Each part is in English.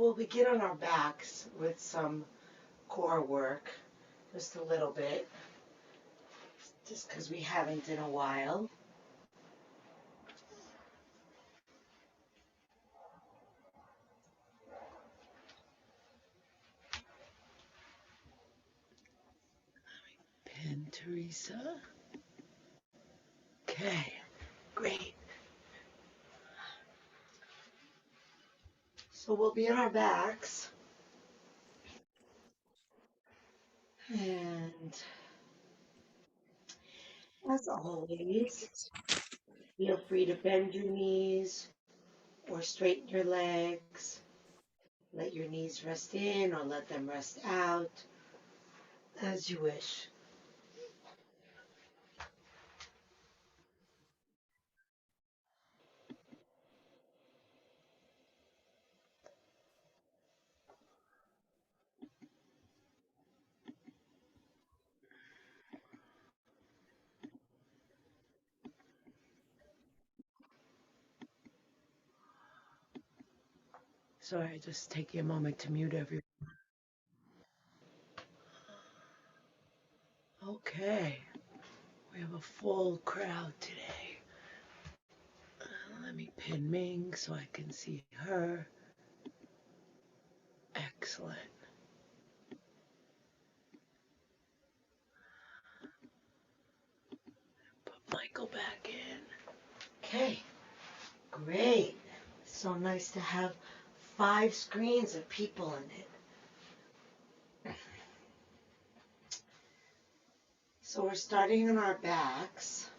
we'll begin on our backs with some core work, just a little bit, just because we haven't in a while. Pin Teresa. Okay, great. So we'll be on our backs. And as always, feel free to bend your knees or straighten your legs. Let your knees rest in or let them rest out as you wish. Sorry, just taking a moment to mute everyone. Okay, we have a full crowd today. Let me pin Ming so I can see her. Excellent. Put Michael back in. Okay, great. So nice to have 5 screens of people in it. So we're starting on our backs.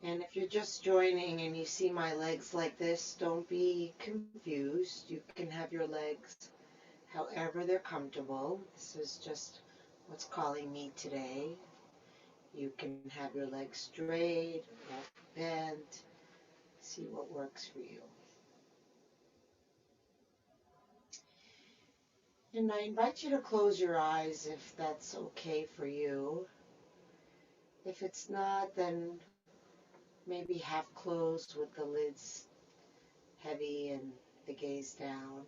And if you're just joining and you see my legs like this, don't be confused. You can have your legs however they're comfortable. This is just what's calling me today. You can have your legs straight or bent. See what works for you. And I invite you to close your eyes if that's okay for you. If it's not, then maybe half closed with the lids heavy and the gaze down.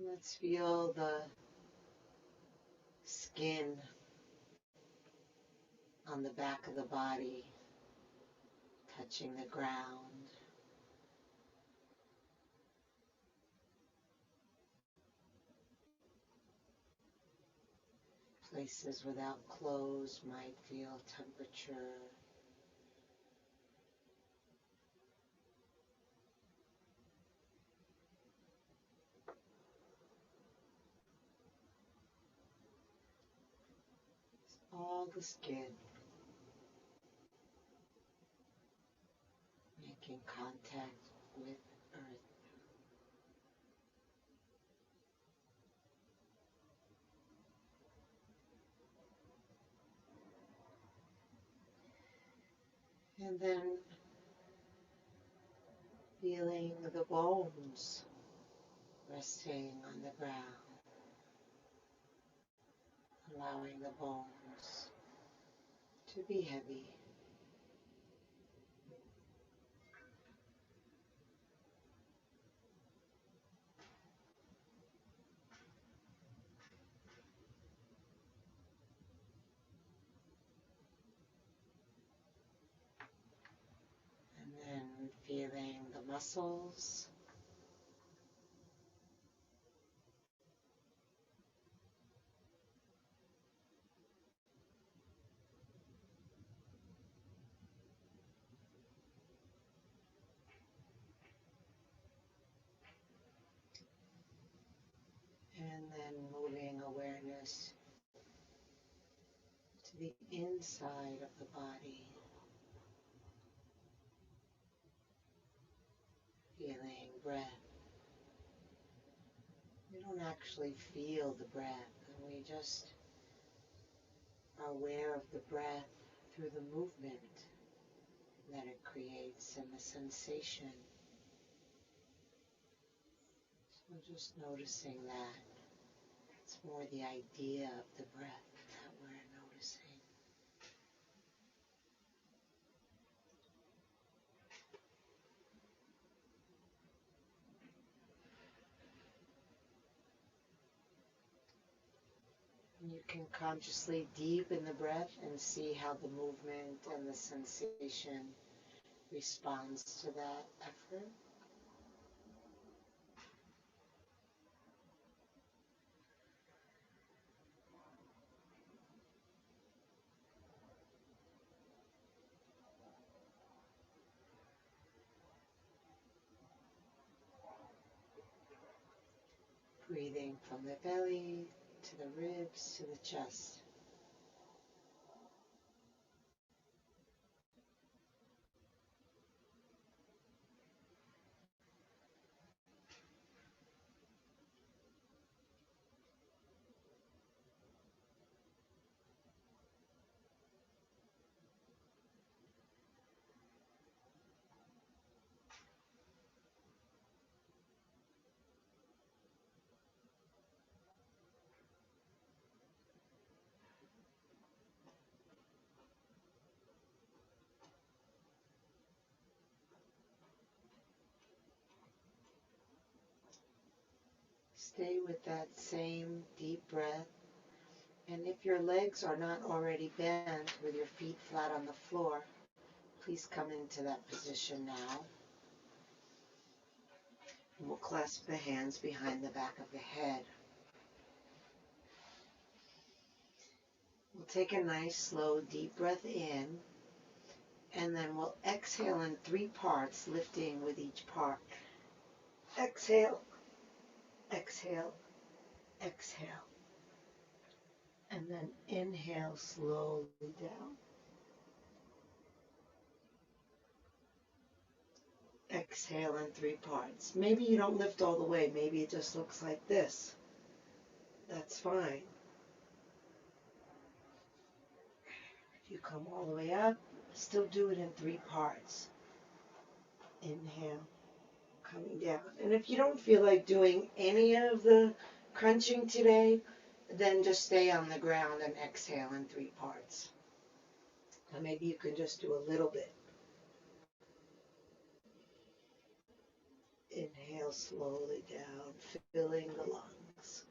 Let's feel the skin on the back of the body touching the ground. Places without clothes might feel temperature. All the skin making contact with earth. And then feeling the bones resting on the ground, allowing the bones to be heavy. And then feeling the muscles. And then moving awareness to the inside of the body, feeling breath. We don't actually feel the breath, and we just are aware of the breath through the movement that it creates and the sensation. So just noticing that. It's more the idea of the breath that we're noticing. You can consciously deepen the breath and see how the movement and the sensation responds to that effort. Breathing from the belly to the ribs to the chest. Stay with that same deep breath. And if your legs are not already bent with your feet flat on the floor, please come into that position now. And we'll clasp the hands behind the back of the head. We'll take a nice, slow, deep breath in, and then we'll exhale in 3 parts, lifting with each part. Exhale, exhale, exhale. And then inhale slowly down. Exhale in 3 parts. Maybe you don't lift all the way. Maybe it just looks like this. That's fine. If you come all the way up, still do it in 3 parts. Inhale, coming down. And if you don't feel like doing any of the crunching today, then just stay on the ground and exhale in 3 parts. Or maybe you can just do a little bit. Inhale slowly down, filling the lungs.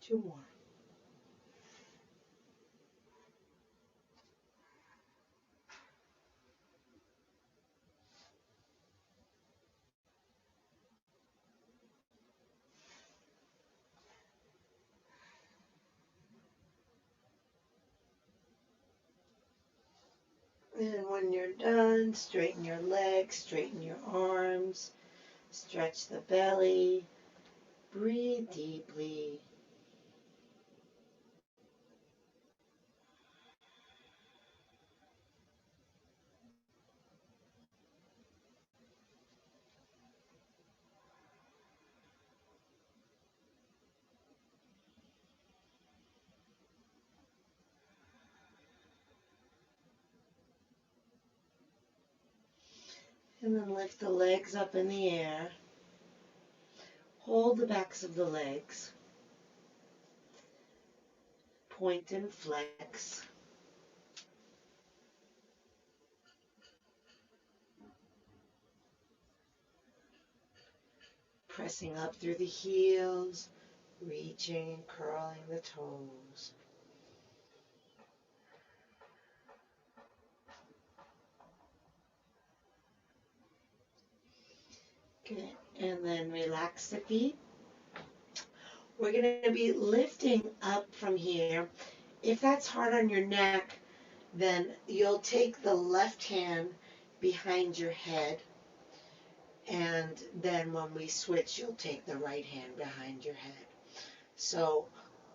Two more. And when you're done, straighten your legs, straighten your arms, stretch the belly, breathe deeply. And then lift the legs up in the air. Hold the backs of the legs. Point and flex. Pressing up through the heels, reaching, curling the toes. Good. And then relax the feet. We're going to be lifting up from here. If that's hard on your neck, then you'll take the left hand behind your head And then when we switch, you'll take the right hand behind your head. So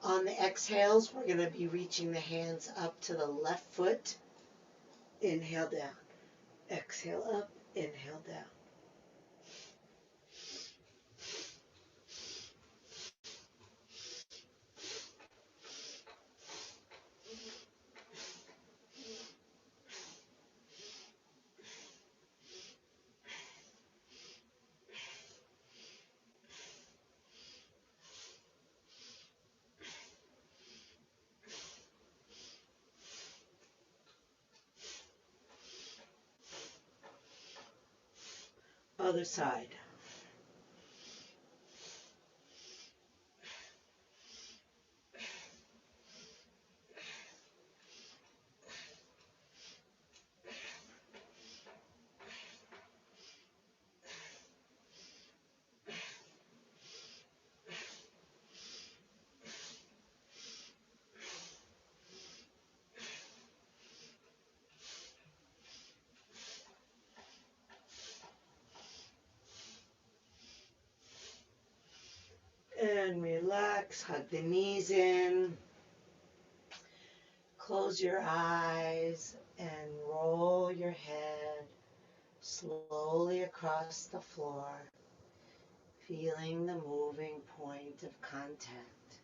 on the exhales, we're going to be reaching the hands up to the left foot. Inhale down. Exhale up. Inhale down. Other side. And relax, hug the knees in, close your eyes, and roll your head slowly across the floor, feeling the moving point of contact,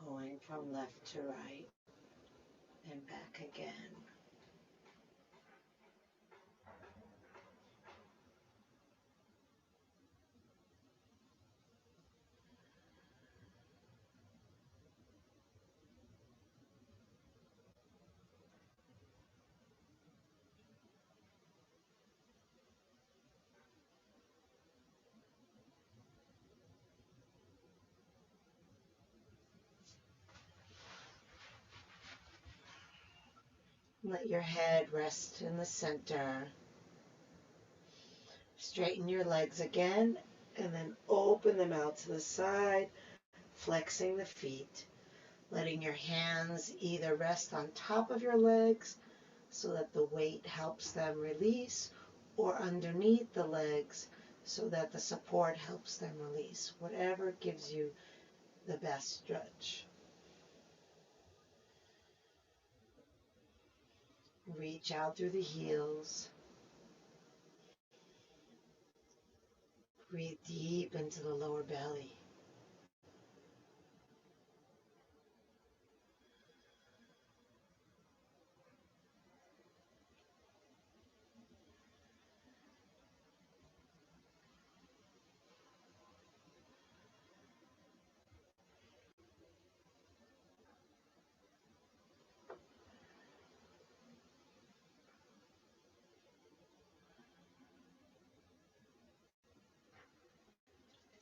going from left to right and back again. Let your head rest in the center. Straighten your legs again, and then open them out to the side, flexing the feet, letting your hands either rest on top of your legs so that the weight helps them release, or underneath the legs so that the support helps them release, whatever gives you the best stretch. Reach out through the heels. Breathe deep into the lower belly.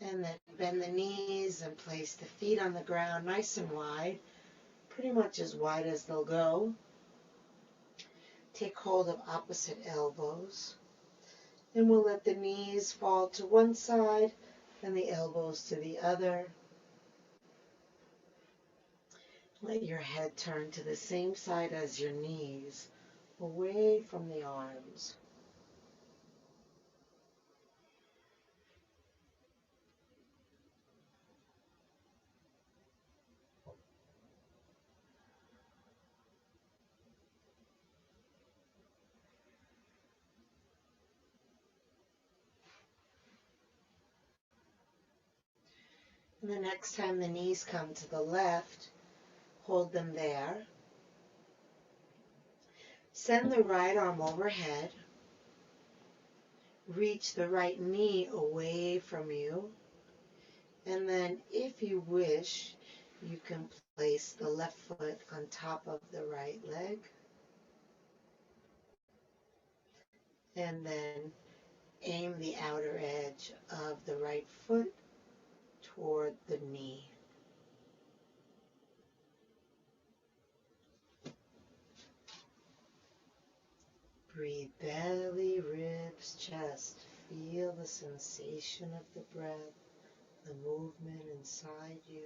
And then bend the knees and place the feet on the ground nice and wide, pretty much as wide as they'll go. Take hold of opposite elbows. And we'll let the knees fall to one side and the elbows to the other. Let your head turn to the same side as your knees, away from the arms. And the next time the knees come to the left, hold them there. Send the right arm overhead. Reach the right knee away from you. And then, if you wish, you can place the left foot on top of the right leg. And then aim the outer edge of the right foot toward the knee. Breathe belly, ribs, chest. Feel the sensation of the breath, the movement inside you.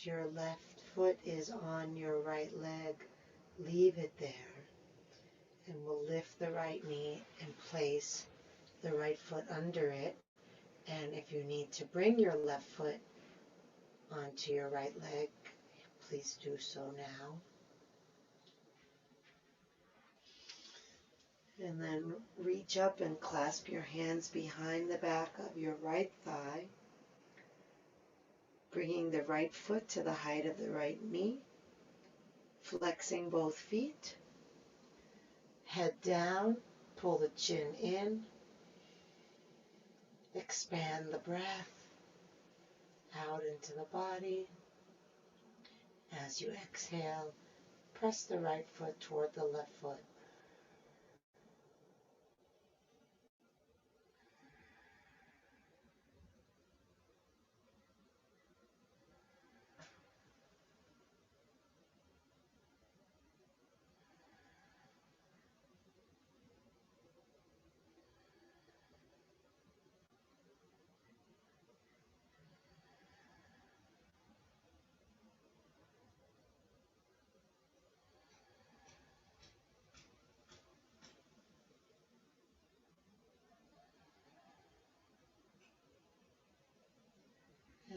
If your left foot is on your right leg, leave it there. And we'll lift the right knee and place the right foot under it. And if you need to bring your left foot onto your right leg, please do so now. And then reach up and clasp your hands behind the back of your right thigh, bringing the right foot to the height of the right knee, flexing both feet. Head down, pull the chin in, expand the breath out into the body. As you exhale, press the right foot toward the left foot.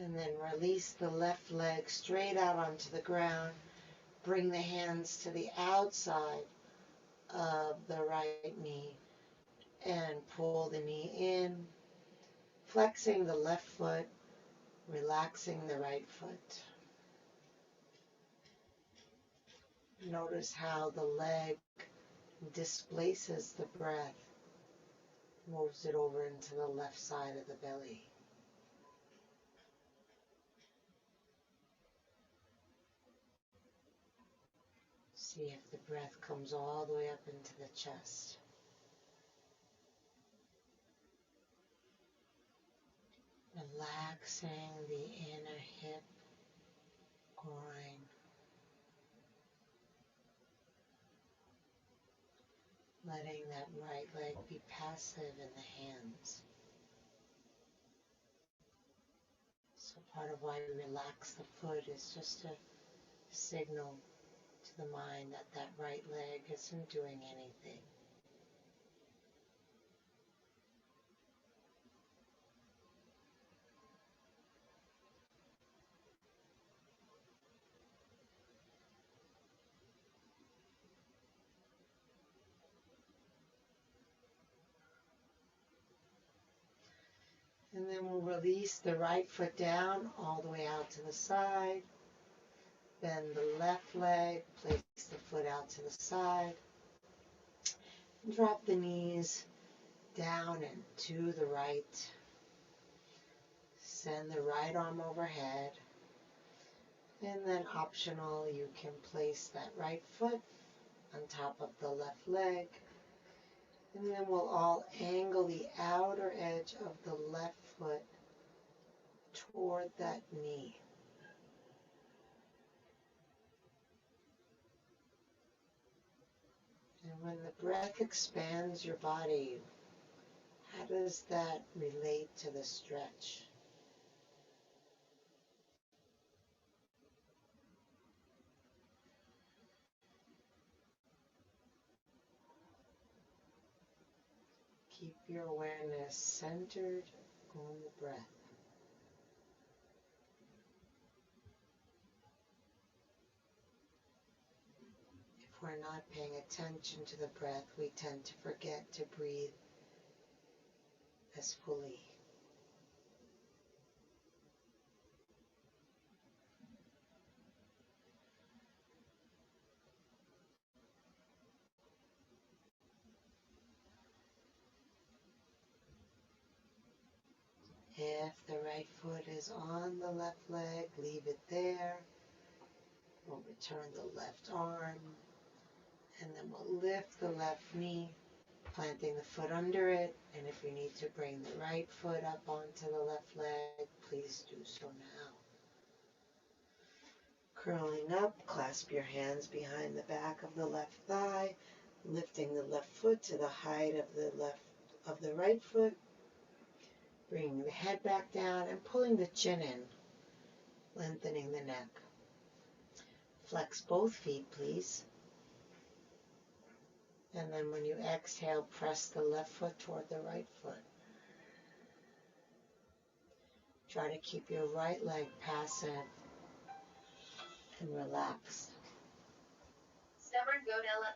And then release the left leg straight out onto the ground. Bring the hands to the outside of the right knee and pull the knee in, flexing the left foot, relaxing the right foot. Notice how the leg displaces the breath, moves it over into the left side of the belly. See if the breath comes all the way up into the chest. Relaxing the inner hip, groin. Letting that right leg be passive in the hands. So part of why we relax the foot is just to signal to the mind that that right leg isn't doing anything. And then we'll release the right foot down all the way out to the side. Bend the left leg, place the foot out to the side. Drop the knees down and to the right. Send the right arm overhead. And then optional, you can place that right foot on top of the left leg. And then we'll all angle the outer edge of the left foot toward that knee. And when the breath expands your body, how does that relate to the stretch? Keep your awareness centered on the breath. If we're not paying attention to the breath, we tend to forget to breathe as fully. If the right foot is on the left leg, leave it there. We'll return the left arm, and then we'll lift the left knee, planting the foot under it. And if you need to bring the right foot up onto the left leg, please do so now. Curling up, clasp your hands behind the back of the left thigh, lifting the left foot to the height of the right foot. Bringing the head back down and pulling the chin in. lengthening the neck. Flex both feet, please. And then when you exhale, press the left foot toward the right foot. Try to keep your right leg passive and relaxed. Stubborn Godella.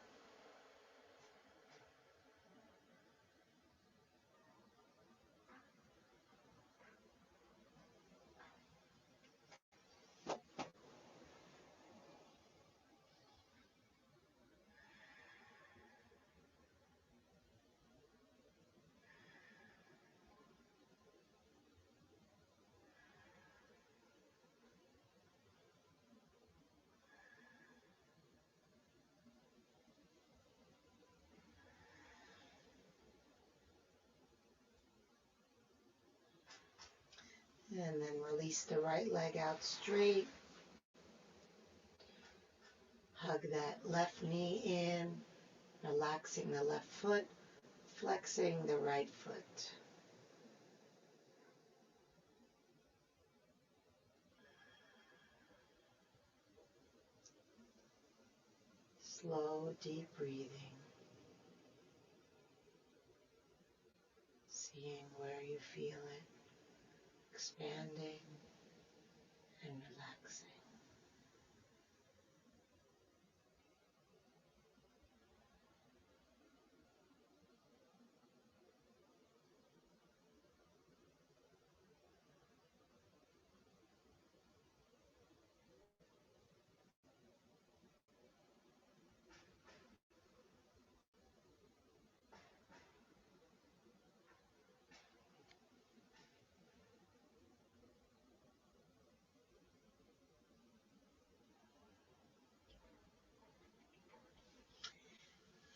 And then release the right leg out straight. Hug that left knee in, relaxing the left foot, flexing the right foot. Slow, deep breathing. Seeing where you feel it, expanding and relaxing.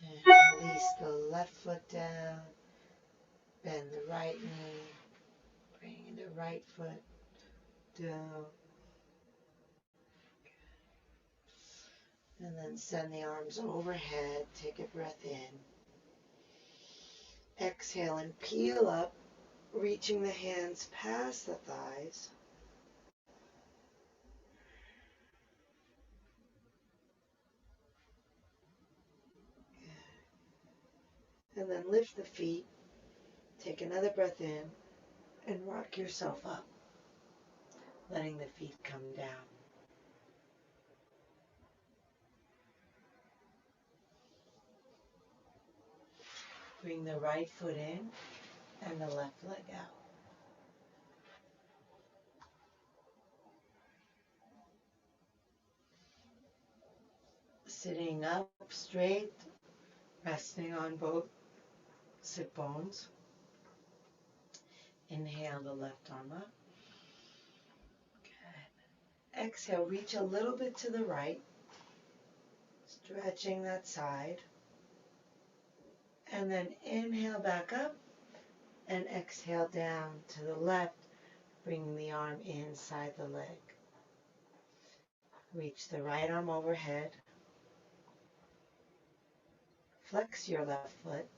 And release the left foot down, bend the right knee, bring the right foot down, and then send the arms overhead. Take a breath in. Exhale and peel up, reaching the hands past the thighs. And then lift the feet. Take another breath in and rock yourself up, letting the feet come down. Bring the right foot in and the left leg out. Sitting up straight, resting on both sit bones. Inhale the left arm up. Good. Exhale, reach a little bit to the right, stretching that side. And then inhale back up and exhale down to the left, bringing the arm inside the leg. Reach the right arm overhead. Flex your left foot.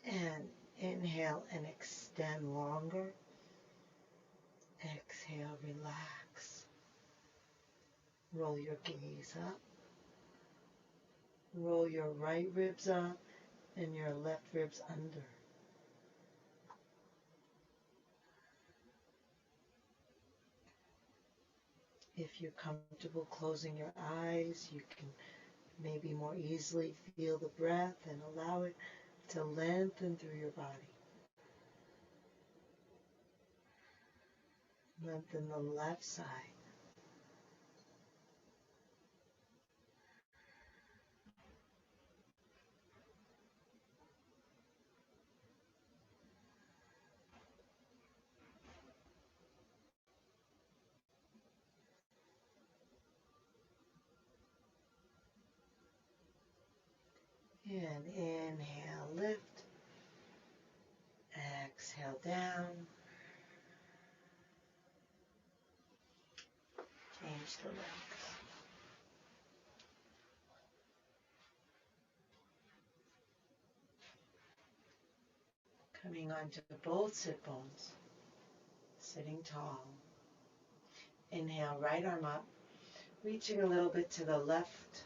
And inhale and extend longer. Exhale, relax. Roll your gaze up. Roll your right ribs up and your left ribs under. If you're comfortable closing your eyes, you can maybe more easily feel the breath and allow it to lengthen through your body. Lengthen the left side. And inhale, lift. Exhale down. Change the legs. Coming onto both sit bones. Sitting tall. Inhale, right arm up, reaching a little bit to the left.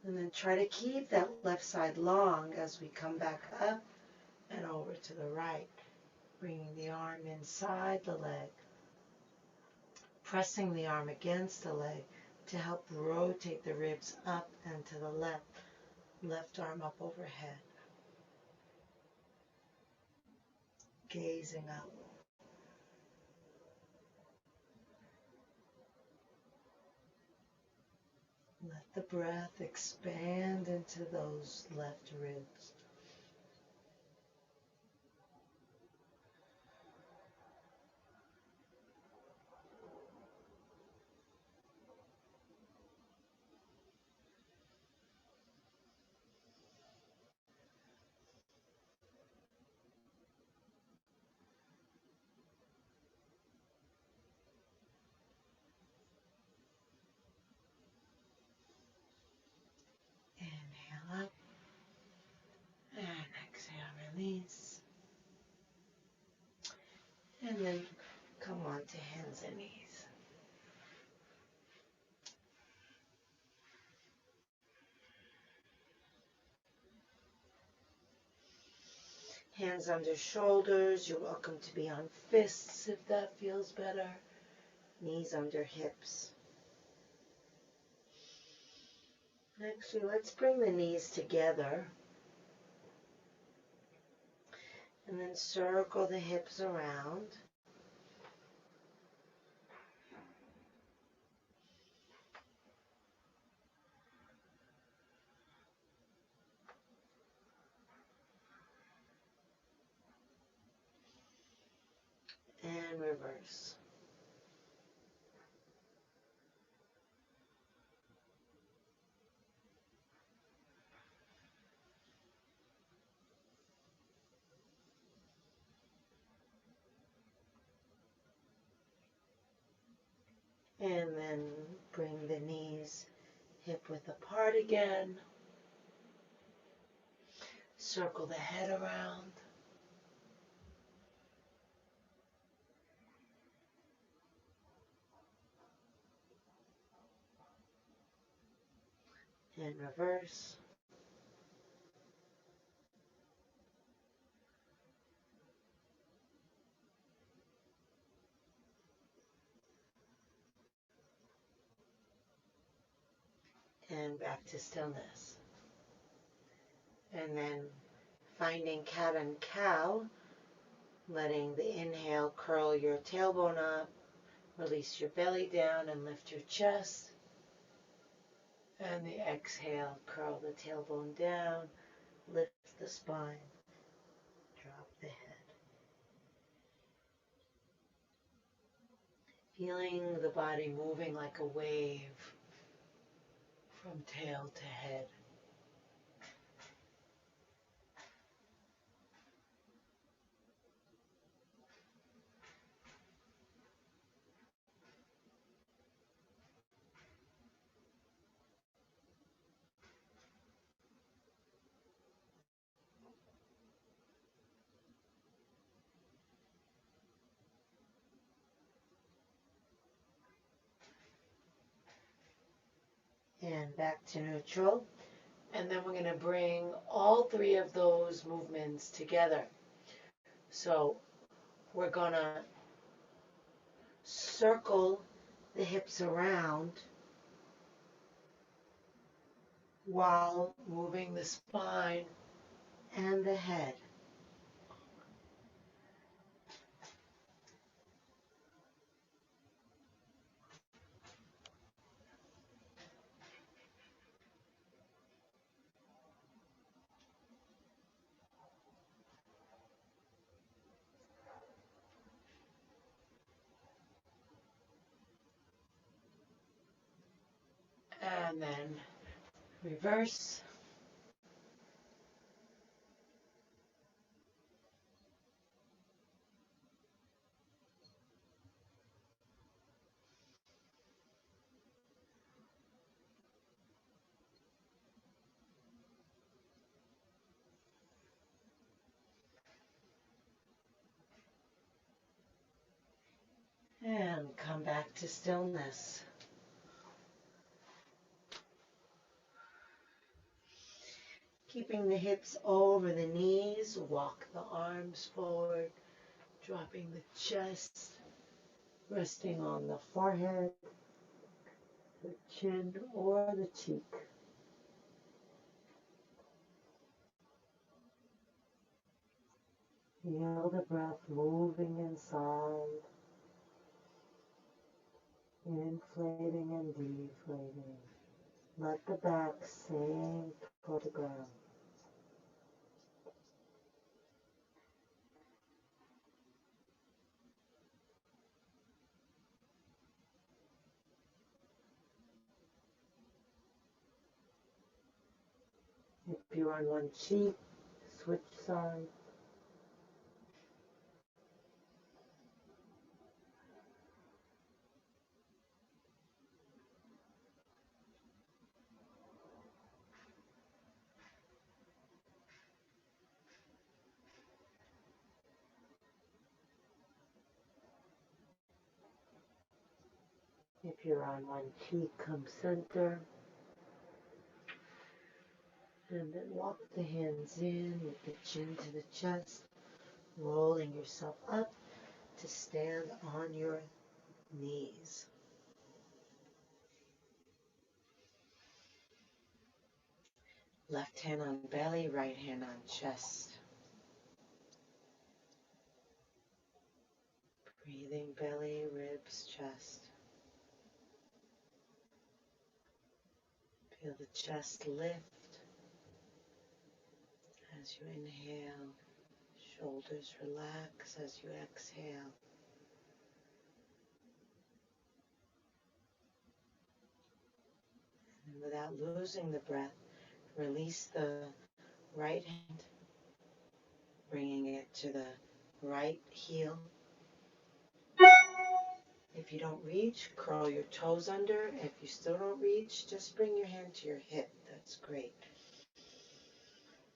And then try to keep that left side long as we come back up and over to the right. Bringing the arm inside the leg. Pressing the arm against the leg to help rotate the ribs up and to the left. Left arm up overhead. Gazing up. Let the breath expand into those left ribs. Inhale up and exhale, release. And then come on to hands and knees. Hands under shoulders. You're welcome to be on fists if that feels better. Knees under hips. Actually, let's bring the knees together. And then circle the hips around. And reverse. And then bring the knees hip width apart again. Circle the head around. And reverse. And back to stillness. And then finding cat and cow, letting the inhale curl your tailbone up, release your belly down and lift your chest. And the exhale, curl the tailbone down, lift the spine, drop the head. Feeling the body moving like a wave from tail to head. And back to neutral. And then we're going to bring all three of those movements together. So we're going to circle the hips around while moving the spine and the head. And then reverse. And come come back to stillness. Keeping the hips over the knees, walk the arms forward, dropping the chest, resting on the forehead, the chin, or the cheek. Feel the breath moving inside, inflating and deflating. Let the back sink toward the ground. If you're on one cheek, switch sides. If you're on one cheek, come center. And then walk the hands in with the chin to the chest, rolling yourself up to stand on your knees. Left hand on belly, right hand on chest. Breathing belly, ribs, chest. Feel the chest lift as you inhale. Shoulders relax as you exhale. And without losing the breath, release the right hand, bringing it to the right heel. If you don't reach, curl your toes under. If you still don't reach, just bring your hand to your hip. That's great.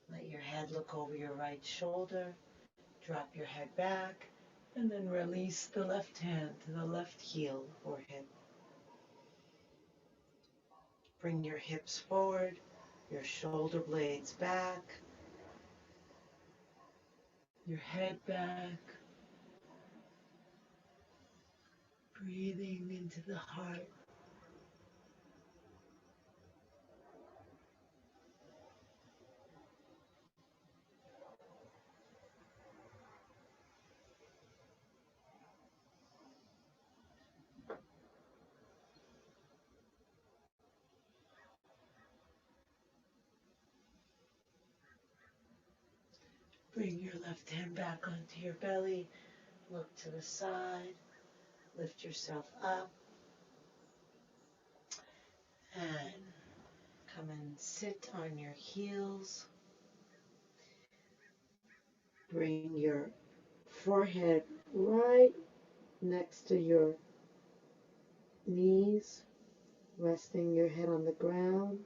Let your head look over your right shoulder. Drop your head back, and then release the left hand to the left heel or hip. Bring your hips forward, your shoulder blades back, your head back. Breathing into the heart. Bring your left hand back onto your belly. Look to the side. Lift yourself up. And come and sit on your heels. Bring your forehead right next to your knees, resting your head on the ground.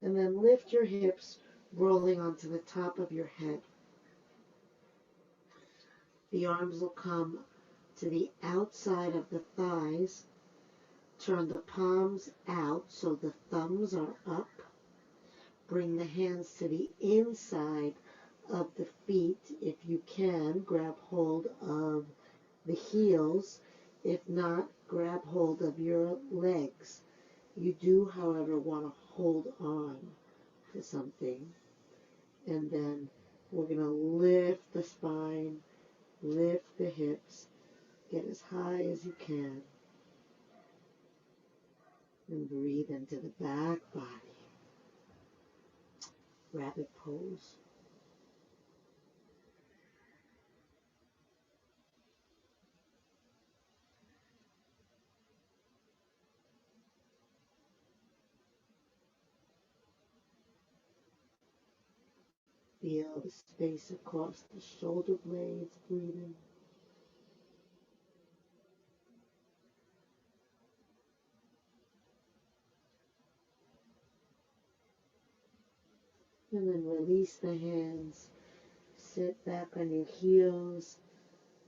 And then lift your hips, rolling onto the top of your head. The arms will come to the outside of the thighs. Turn the palms out so the thumbs are up. Bring the hands to the inside of the feet. If you can, grab hold of the heels. If not, grab hold of your legs. You do, however, want to hold on to something. And then we're going to lift the spine, lift the hips, get as high as you can. And breathe into the back body. Rabbit pose. Feel the space across the shoulder blades, breathing. And then release the hands. Sit back on your heels.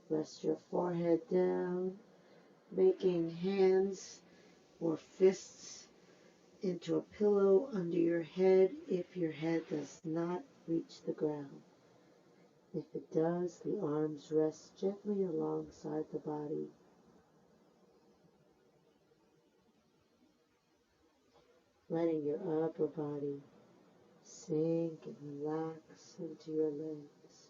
Rest your forehead down. making hands or fists into a pillow under your head if your head does not reach the ground. If it does, the arms rest gently alongside the body. Letting your upper body sink and relax into your legs.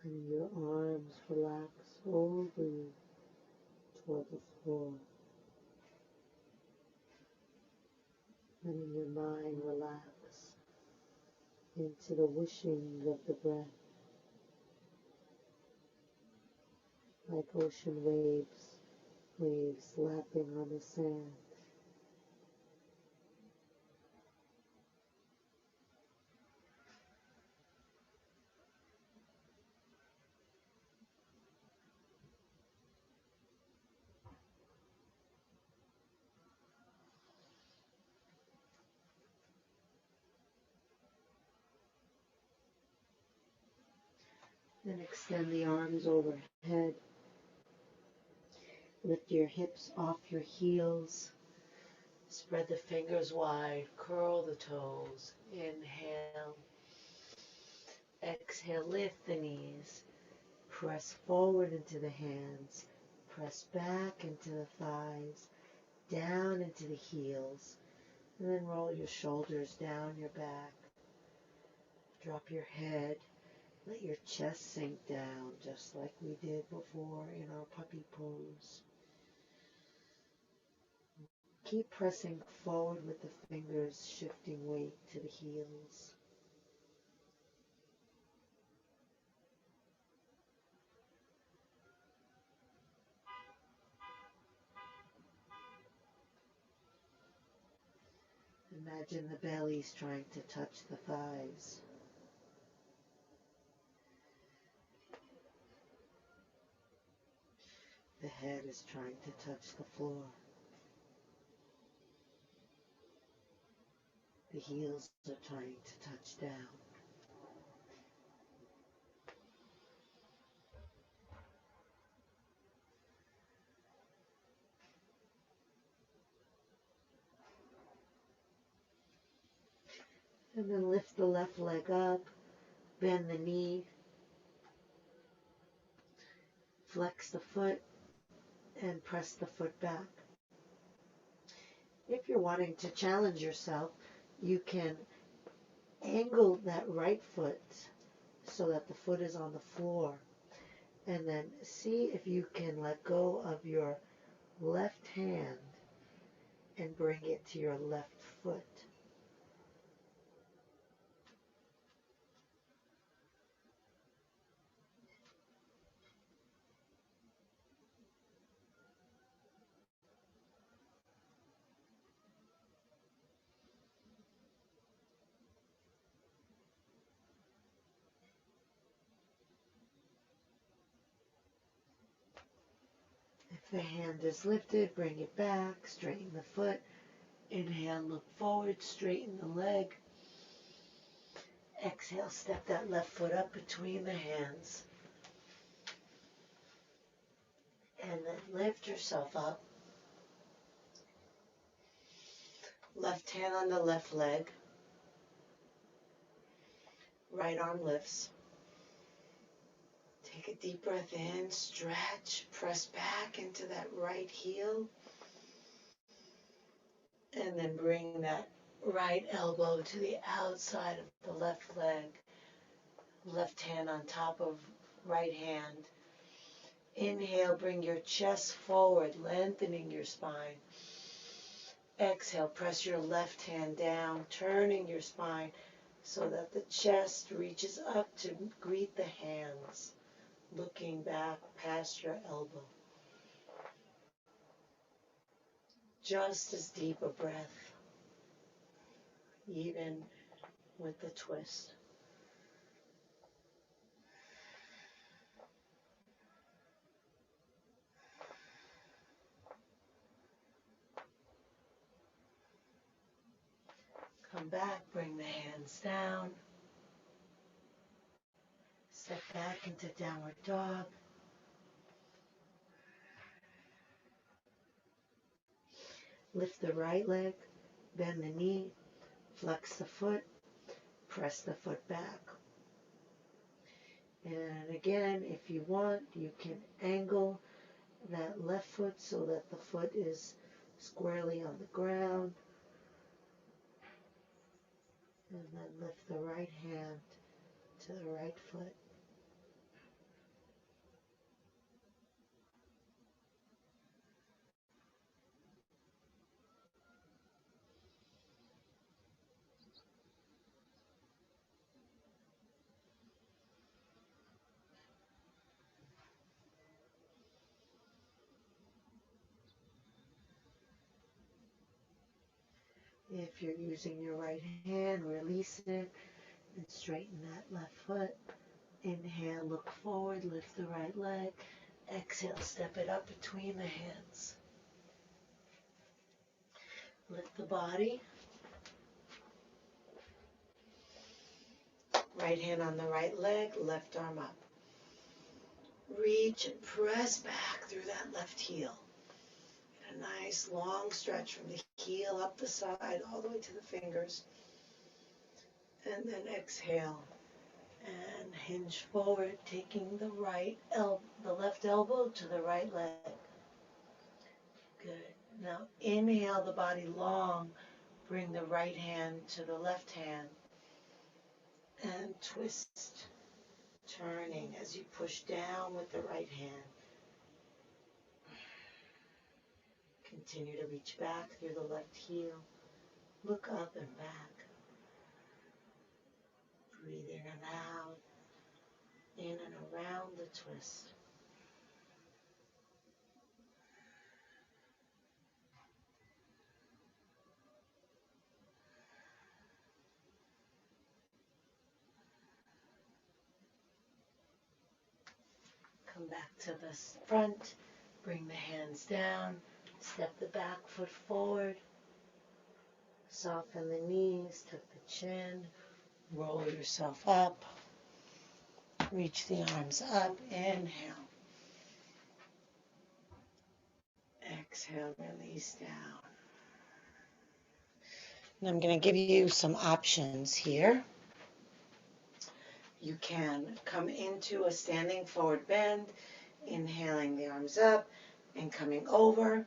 Letting your arms relax over you toward the floor. Letting your mind relax into the wishing of the breath, like ocean waves, waves lapping on the sand. Then extend the arms overhead. Lift your hips off your heels. Spread the fingers wide. Curl the toes. Inhale. Exhale. Lift the knees. Press forward into the hands. Press back into the thighs. Down into the heels. And then roll your shoulders down your back. Drop your head. Let your chest sink down just like we did before in our puppy pose. Keep pressing forward with the fingers, shifting weight to the heels. Imagine the belly's trying to touch the thighs. The head is trying to touch the floor. The heels are trying to touch down. And then lift the left leg up, bend the knee, flex the foot, and press the foot back. If you're wanting to challenge yourself, you can angle that right foot so that the foot is on the floor. And then see if you can let go of your left hand and bring it to your left foot. If the hand is lifted, bring it back, straighten the foot. Inhale, look forward, straighten the leg. Exhale, step that left foot up between the hands. And then lift yourself up. Left hand on the left leg. Right arm lifts. Take a deep breath in, stretch, press back into that right heel. And then bring that right elbow to the outside of the left leg. Left hand on top of right hand. Inhale, bring your chest forward, lengthening your spine. Exhale, press your left hand down, turning your spine so that the chest reaches up to greet the hands, looking back past your elbow. Just as deep a breath, even with the twist. Come back, bring the hands down. Step back into downward dog. Lift the right leg, bend the knee, flex the foot, press the foot back. And again, if you want, you can angle that left foot so that the foot is squarely on the ground. And then lift the right hand to the right foot. If you're using your right hand, release it and straighten that left foot. Inhale, look forward, lift the right leg. Exhale, step it up between the hands. Lift the body. Right hand on the right leg, left arm up. Reach and press back through that left heel. Get a nice long stretch from the heel up the side all the way to the fingers. And then exhale and hinge forward, taking the left elbow to the right leg. Good. Now inhale the body long. Bring the right hand to the left hand and twist, turning as you push down with the right hand. Continue to reach back through the left heel. Look up and back. Breathe in and out, in and around the twist. Come back to the front. Bring the hands down. Step the back foot forward. Soften the knees, tuck the chin. Roll yourself up. Reach the arms up. Inhale. Exhale, release down. And I'm going to give you some options here. You can come into a standing forward bend, inhaling the arms up and coming over.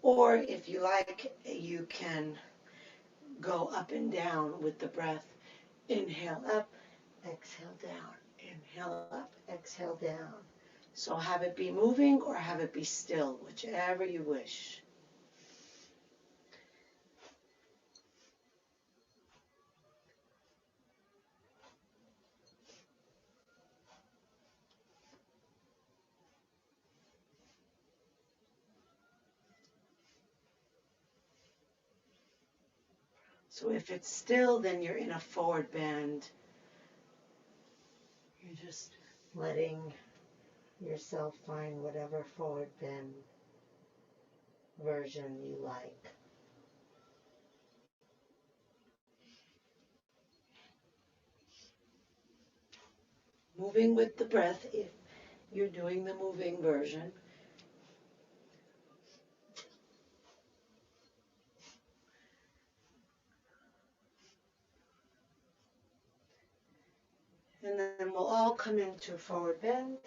Or if you like, you can go up and down with the breath. Inhale up, exhale down. Inhale up, exhale down. So have it be moving or have it be still, whichever you wish. So if it's still, then you're in a forward bend. You're just letting yourself find whatever forward bend version you like. Moving with the breath if you're doing the moving version. And then we'll all come into forward bend.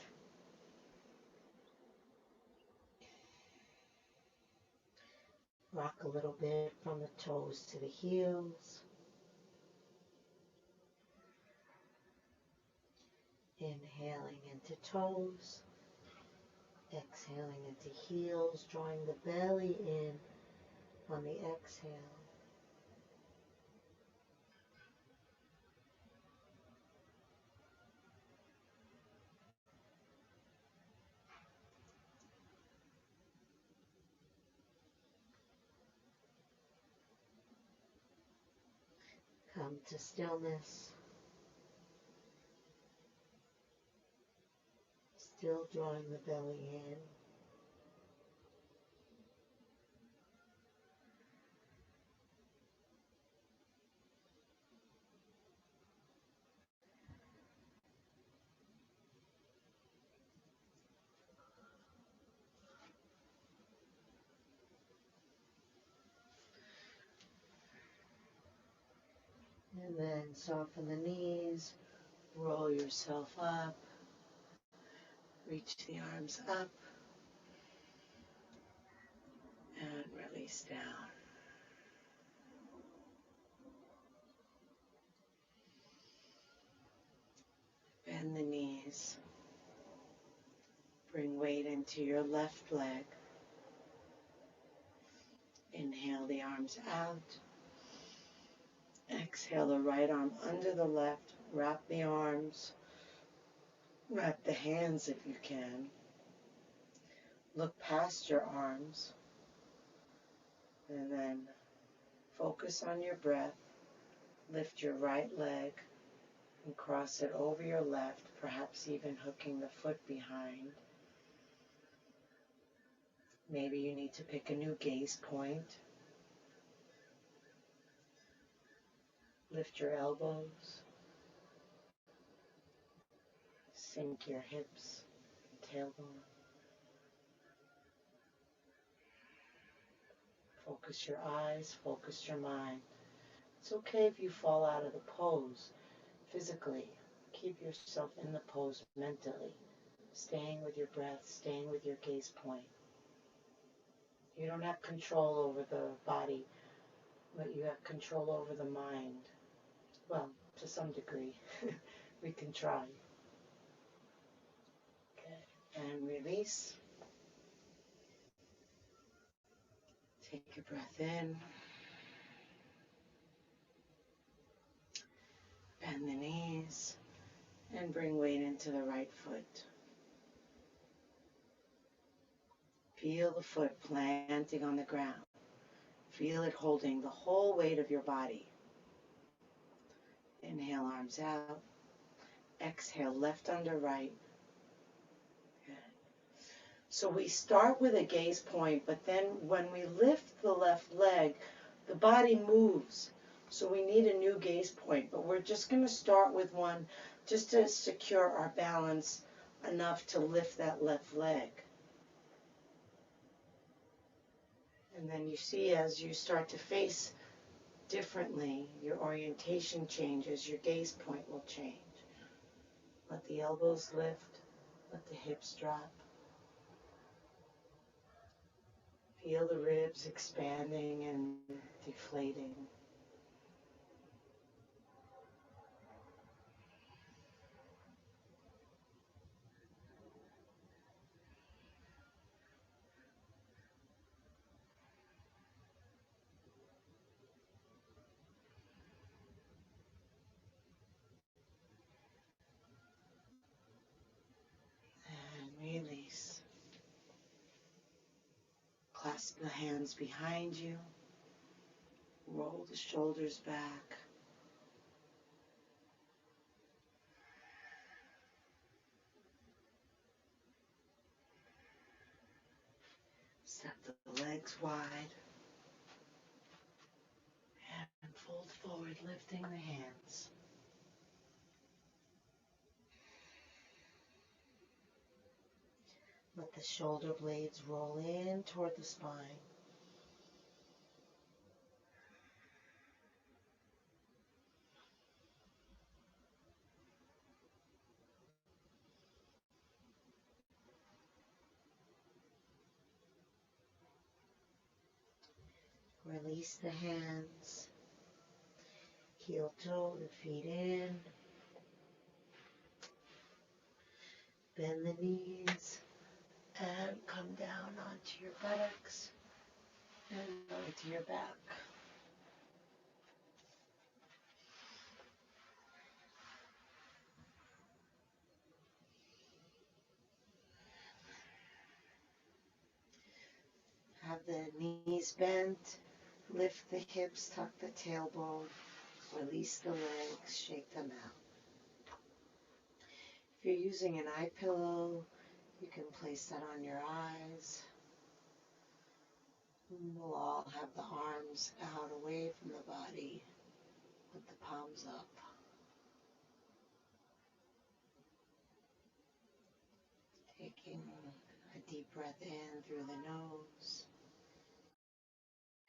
Rock a little bit from the toes to the heels. Inhaling into toes. Exhaling into heels, drawing the belly in on the exhale. Come to stillness. Still drawing the belly in. And then soften the knees, roll yourself up, reach the arms up, and release down. Bend the knees. Bring weight into your left leg. Inhale the arms out. Exhale the right arm under the left. Wrap the arms. Wrap the hands if you can. Look past your arms. And then focus on your breath. Lift your right leg and cross it over your left, perhaps even hooking the foot behind. Maybe you need to pick a new gaze point. Lift your elbows. Sink your hips and tailbone. Focus your eyes, focus your mind. It's okay if you fall out of the pose physically. Keep yourself in the pose mentally, staying with your breath, staying with your gaze point. You don't have control over the body, but you have control over the mind. Well, to some degree. We can try. Okay. And release. Take a breath in. Bend the knees. And bring weight into the right foot. Feel the foot planting on the ground. Feel it holding the whole weight of your body. Inhale, arms out. Exhale, left under right. Good. So we start with a gaze point, but then when we lift the left leg, the body moves. So we need a new gaze point, but we're just going to start with one just to secure our balance enough to lift that left leg. And then you see as you start to face differently, your orientation changes, your gaze point will change. Let the elbows lift, let the hips drop. Feel the ribs expanding and deflating. And release. Clasp the hands behind you. Roll the shoulders back. Step the legs wide. And fold forward, lifting the hands. Let the shoulder blades roll in toward the spine. Release the hands. Heel toe the feet in. Bend the knees. And come down onto your buttocks. And onto your back. Have the knees bent. Lift the hips, tuck the tailbone. Release the legs, shake them out. If you're using an eye pillow, you can place that on your eyes. We'll all have the arms out away from the body with the palms up. Taking a deep breath in through the nose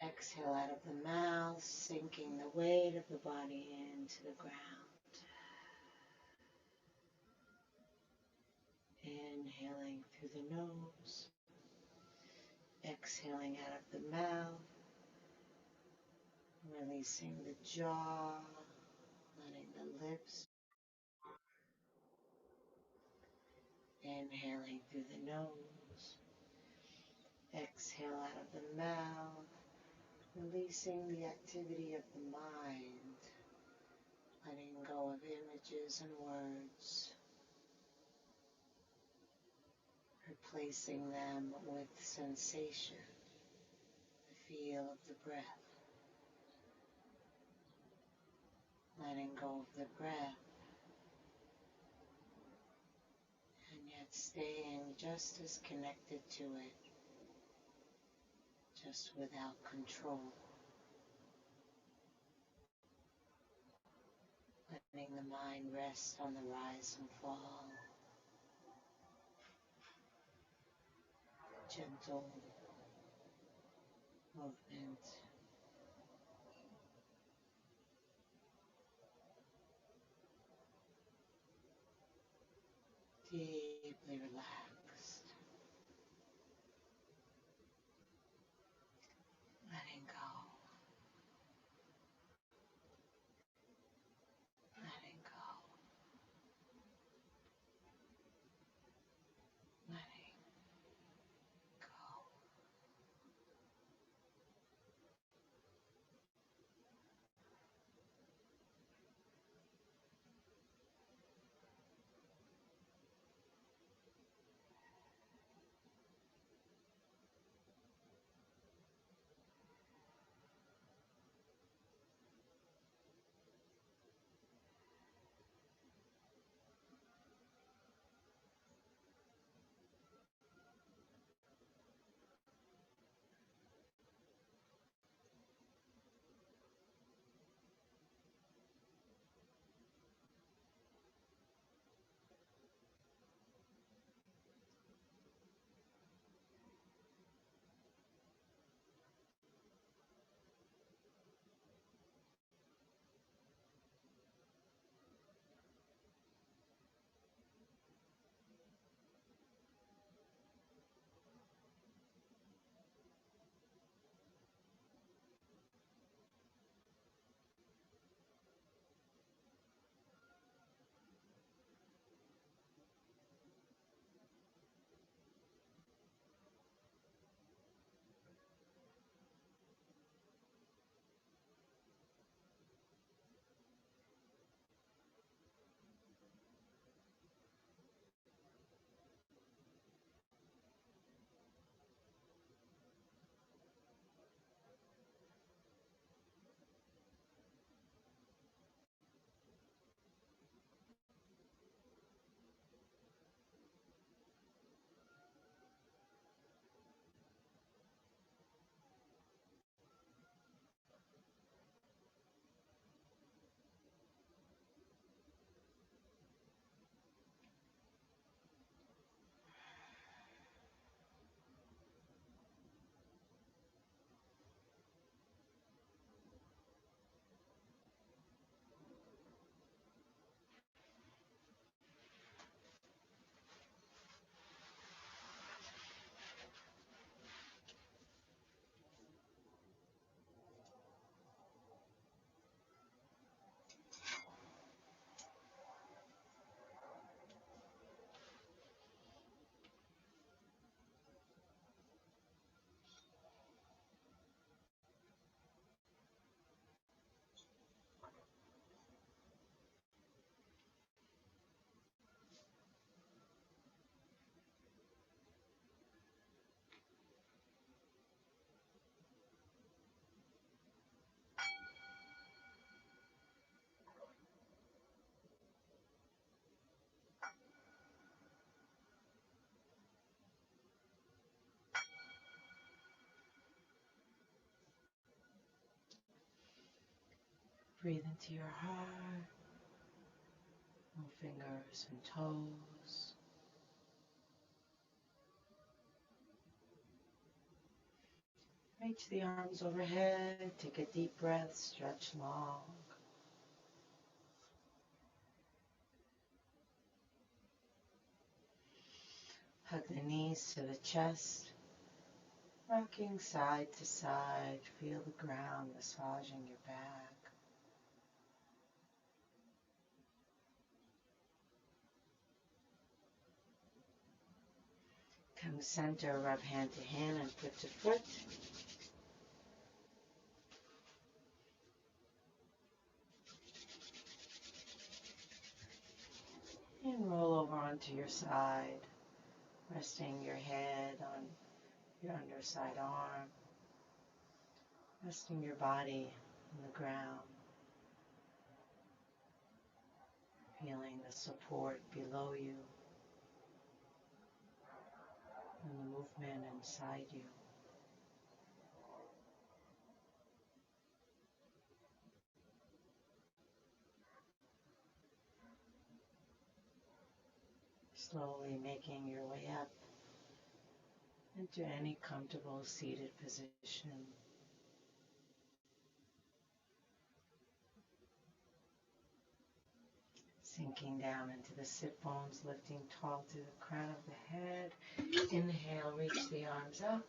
Exhale out of the mouth, sinking the weight of the body into the ground. Inhaling through the nose, exhaling out of the mouth, releasing the jaw, letting the lips. Inhaling through the nose, exhale out of the mouth, releasing the activity of the mind, letting go of images and words, replacing them with sensation, the feel of the breath, letting go of the breath, and yet staying just as connected to it, just without control, letting the mind rest on the rise and fall, gentle movement. Deeply relaxed, letting go, letting go, letting go. Breathe into your heart, move fingers and toes. Reach the arms overhead, take a deep breath, stretch long. Hug the knees to the chest, rocking side to side, feel the ground massaging your back. Come center, rub hand to hand and foot to foot. And roll over onto your side, resting your head on your underside arm, resting your body on the ground, feeling the support below you and the movement inside you. Slowly making your way up into any comfortable seated position. Sinking down into the sit bones, lifting tall to the crown of the head. Inhale, reach the arms up.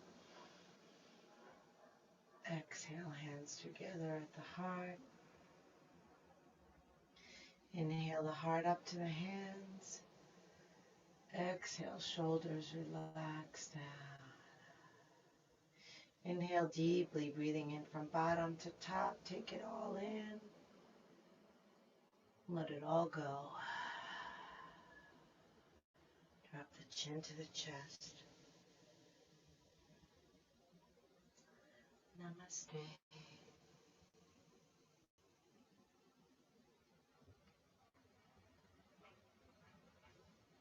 Exhale, hands together at the heart. Inhale the heart up to the hands. Exhale, shoulders relax down. Inhale deeply, breathing in from bottom to top. Take it all in. Let it all go. Drop the chin to the chest. Namaste.